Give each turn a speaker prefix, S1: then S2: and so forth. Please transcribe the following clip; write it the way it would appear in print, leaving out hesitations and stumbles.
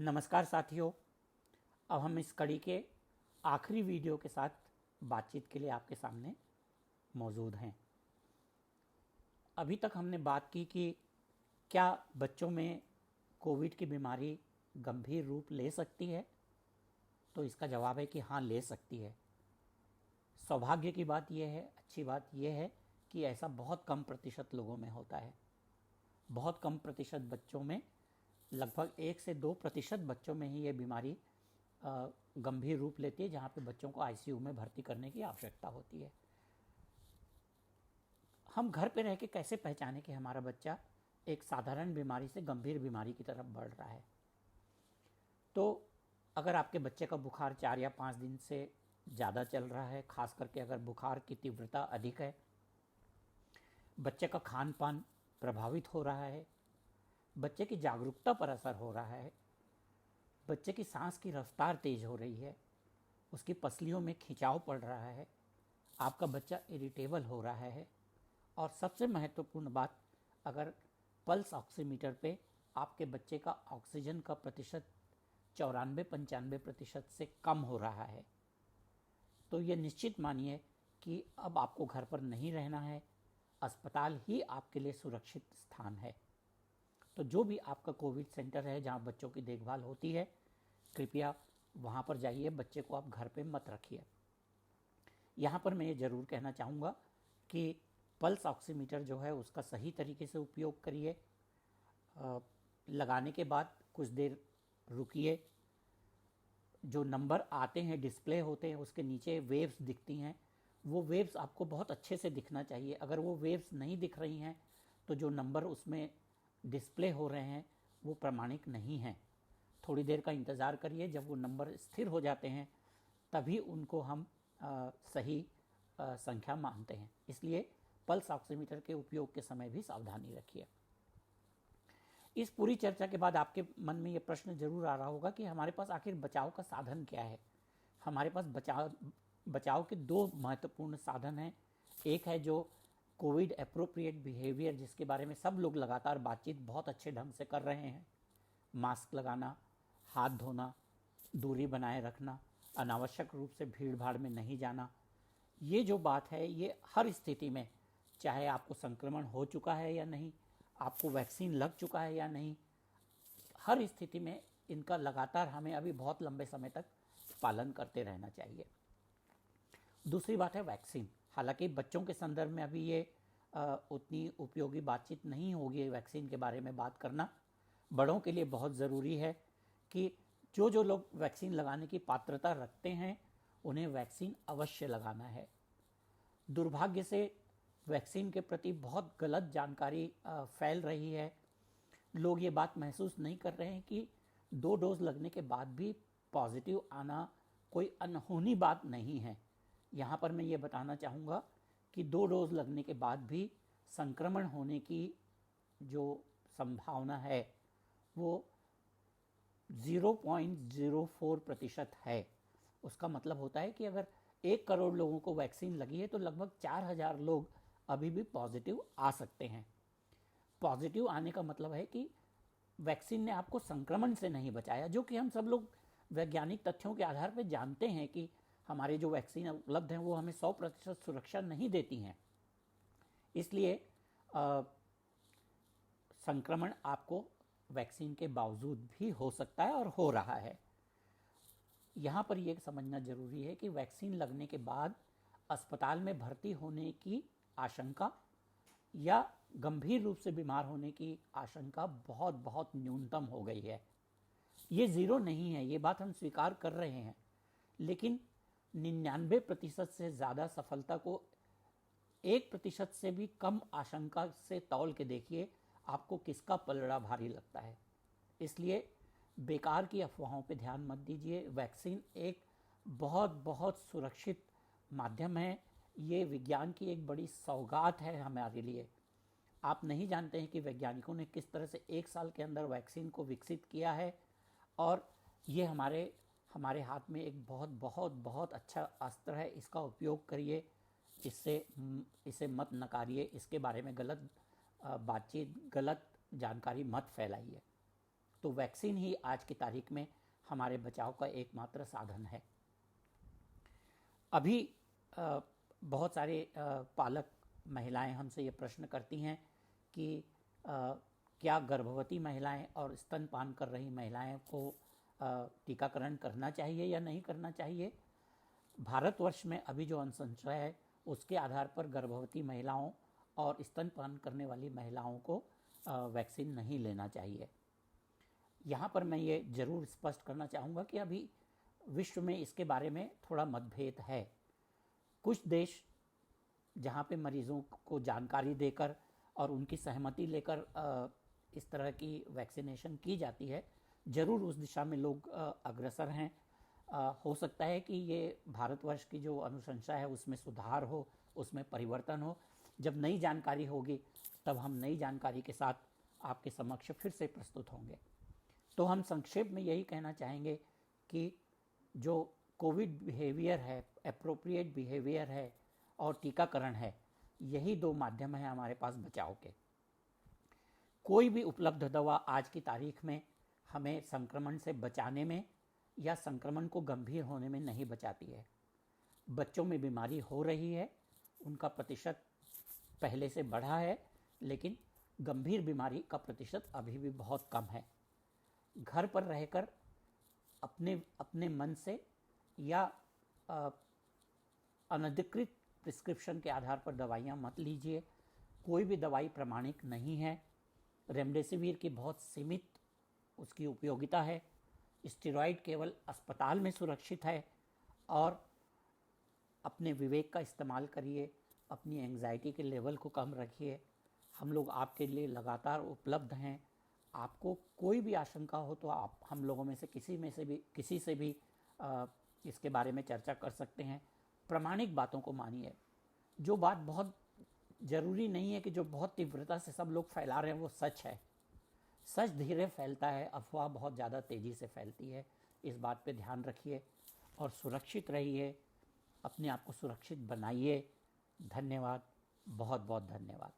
S1: नमस्कार साथियों। अब हम इस कड़ी के आखिरी वीडियो के साथ बातचीत के लिए आपके सामने मौजूद हैं। अभी तक हमने बात की कि क्या बच्चों में कोविड की बीमारी गंभीर रूप ले सकती है। तो इसका जवाब है कि हाँ, ले सकती है। सौभाग्य की बात यह है, अच्छी बात यह है कि ऐसा बहुत कम प्रतिशत लोगों में होता है। बहुत कम प्रतिशत बच्चों में, लगभग 1 से 2% बच्चों में ही ये बीमारी गंभीर रूप लेती है, जहाँ पे बच्चों को आईसीयू में भर्ती करने की आवश्यकता होती है। हम घर पे रह के कैसे पहचाने कि हमारा बच्चा एक साधारण बीमारी से गंभीर बीमारी की तरफ बढ़ रहा है। तो अगर आपके बच्चे का बुखार 4 या 5 दिन से ज़्यादा चल रहा है, खास करके अगर बुखार की तीव्रता अधिक है, बच्चे का खान पान प्रभावित हो रहा है, बच्चे की जागरूकता पर असर हो रहा है, बच्चे की सांस की रफ्तार तेज हो रही है, उसकी पसलियों में खिंचाव पड़ रहा है, आपका बच्चा इरिटेबल हो रहा है, और सबसे महत्वपूर्ण बात, अगर पल्स ऑक्सीमीटर पे आपके बच्चे का ऑक्सीजन का प्रतिशत 94-95% से कम हो रहा है, तो ये निश्चित मानिए कि अब आपको घर पर नहीं रहना है। अस्पताल ही आपके लिए सुरक्षित स्थान है। तो जो भी आपका कोविड सेंटर है जहाँ बच्चों की देखभाल होती है, कृपया वहाँ पर जाइए। बच्चे को आप घर पे मत रखिए। यहाँ पर मैं ये ज़रूर कहना चाहूँगा कि पल्स ऑक्सीमीटर जो है उसका सही तरीके से उपयोग करिए। लगाने के बाद कुछ देर रुकिए। जो नंबर आते हैं, डिस्प्ले होते हैं, उसके नीचे वेव्स दिखती हैं, वो वेव्स आपको बहुत अच्छे से दिखना चाहिए। अगर वो वेव्स नहीं दिख रही हैं तो जो नंबर उसमें डिस्प्ले हो रहे हैं वो प्रामाणिक नहीं हैं। थोड़ी देर का इंतज़ार करिए। जब वो नंबर स्थिर हो जाते हैं तभी उनको हम सही संख्या मानते हैं। इसलिए पल्स ऑक्सीमीटर के उपयोग के समय भी सावधानी रखिए। इस पूरी चर्चा के बाद आपके मन में ये प्रश्न जरूर आ रहा होगा कि हमारे पास आखिर बचाव का साधन क्या है। हमारे पास बचाव के 2 महत्वपूर्ण साधन हैं। एक है जो कोविड एप्रोप्रिएट बिहेवियर, जिसके बारे में सब लोग लगातार बातचीत बहुत अच्छे ढंग से कर रहे हैं। मास्क लगाना, हाथ धोना, दूरी बनाए रखना, अनावश्यक रूप से भीड़ भाड़ में नहीं जाना। ये जो बात है, ये हर स्थिति में, चाहे आपको संक्रमण हो चुका है या नहीं, आपको वैक्सीन लग चुका है या नहीं, हर स्थिति में इनका लगातार हमें अभी बहुत लंबे समय तक पालन करते रहना चाहिए। दूसरी बात है वैक्सीन। हालांकि बच्चों के संदर्भ में अभी ये उतनी उपयोगी बातचीत नहीं होगी वैक्सीन के बारे में बात करना। बड़ों के लिए बहुत ज़रूरी है कि जो लोग वैक्सीन लगाने की पात्रता रखते हैं उन्हें वैक्सीन अवश्य लगाना है। दुर्भाग्य से वैक्सीन के प्रति बहुत गलत जानकारी फैल रही है। लोग ये बात महसूस नहीं कर रहे हैं कि 2 डोज लगने के बाद भी पॉजिटिव आना कोई अनहोनी बात नहीं है। यहाँ पर मैं ये बताना चाहूँगा कि 2 डोज लगने के बाद भी संक्रमण होने की जो संभावना है वो 0.04% है। उसका मतलब होता है कि अगर 1 करोड़ लोगों को वैक्सीन लगी है तो लगभग 4000 लोग अभी भी पॉजिटिव आ सकते हैं। पॉजिटिव आने का मतलब है कि वैक्सीन ने आपको संक्रमण से नहीं बचाया, जो कि हम सब लोग वैज्ञानिक तथ्यों के आधार पर जानते हैं कि हमारे जो वैक्सीन उपलब्ध हैं वो हमें 100% सुरक्षा नहीं देती हैं। इसलिए संक्रमण आपको वैक्सीन के बावजूद भी हो सकता है और हो रहा है। यहाँ पर यह समझना जरूरी है कि वैक्सीन लगने के बाद अस्पताल में भर्ती होने की आशंका या गंभीर रूप से बीमार होने की आशंका बहुत बहुत न्यूनतम हो गई है। ये 0 नहीं है, ये बात हम स्वीकार कर रहे हैं, लेकिन 99% से ज़्यादा सफलता को 1% से भी कम आशंका से तौल के देखिए, आपको किसका पलड़ा भारी लगता है। इसलिए बेकार की अफवाहों पे ध्यान मत दीजिए। वैक्सीन एक बहुत बहुत सुरक्षित माध्यम है। ये विज्ञान की एक बड़ी सौगात है हमारे लिए। आप नहीं जानते हैं कि वैज्ञानिकों ने किस तरह से 1 साल के अंदर वैक्सीन को विकसित किया है, और ये हमारे हाथ में एक बहुत बहुत बहुत अच्छा अस्त्र है। इसका उपयोग करिए। इसे मत नकारिए। इसके बारे में गलत बातचीत, गलत जानकारी मत फैलाइए। तो वैक्सीन ही आज की तारीख में हमारे बचाव का एकमात्र साधन है। अभी बहुत सारे पालक महिलाएं हमसे ये प्रश्न करती हैं कि क्या गर्भवती महिलाएं और स्तनपान कर रही महिलाएं को टीकाकरण करना चाहिए या नहीं करना चाहिए। भारतवर्ष में अभी जो अनुशंसा है उसके आधार पर गर्भवती महिलाओं और स्तनपान करने वाली महिलाओं को वैक्सीन नहीं लेना चाहिए। यहाँ पर मैं ये ज़रूर स्पष्ट करना चाहूँगा कि अभी विश्व में इसके बारे में थोड़ा मतभेद है। कुछ देश जहाँ पे मरीज़ों को जानकारी देकर और उनकी सहमति लेकर इस तरह की वैक्सीनेशन की जाती है, ज़रूर उस दिशा में लोग अग्रसर हैं। हो सकता है कि ये भारतवर्ष की जो अनुशंसा है उसमें सुधार हो, उसमें परिवर्तन हो। जब नई जानकारी होगी तब हम नई जानकारी के साथ आपके समक्ष फिर से प्रस्तुत होंगे। तो हम संक्षेप में यही कहना चाहेंगे कि जो कोविड बिहेवियर है, एप्रोप्रिएट बिहेवियर है और टीकाकरण है, यही दो माध्यम हैं हमारे पास बचाव के। कोई भी उपलब्ध दवा आज की तारीख में हमें संक्रमण से बचाने में या संक्रमण को गंभीर होने में नहीं बचाती है। बच्चों में बीमारी हो रही है, उनका प्रतिशत पहले से बढ़ा है, लेकिन गंभीर बीमारी का प्रतिशत अभी भी बहुत कम है। घर पर रहकर अपने मन से या अनधिकृत प्रिस्क्रिप्शन के आधार पर दवाइयाँ मत लीजिए। कोई भी दवाई प्रमाणिक नहीं है। रेमडेसिविर की बहुत सीमित उसकी उपयोगिता है। स्टेरॉइड केवल अस्पताल में सुरक्षित है। और अपने विवेक का इस्तेमाल करिए, अपनी एंग्जाइटी के लेवल को कम रखिए। हम लोग आपके लिए लगातार उपलब्ध हैं। आपको कोई भी आशंका हो तो आप हम लोगों में से किसी से भी इसके बारे में चर्चा कर सकते हैं। प्रामाणिक बातों को मानिए। जो बात बहुत ज़रूरी नहीं है कि जो बहुत तीव्रता से सब लोग फैला रहे हैं वो सच है। सच धीरे फैलता है, अफवाह बहुत ज़्यादा तेज़ी से फैलती है। इस बात पे ध्यान रखिए और सुरक्षित रहिए, अपने आप को सुरक्षित बनाइए। धन्यवाद, बहुत बहुत धन्यवाद।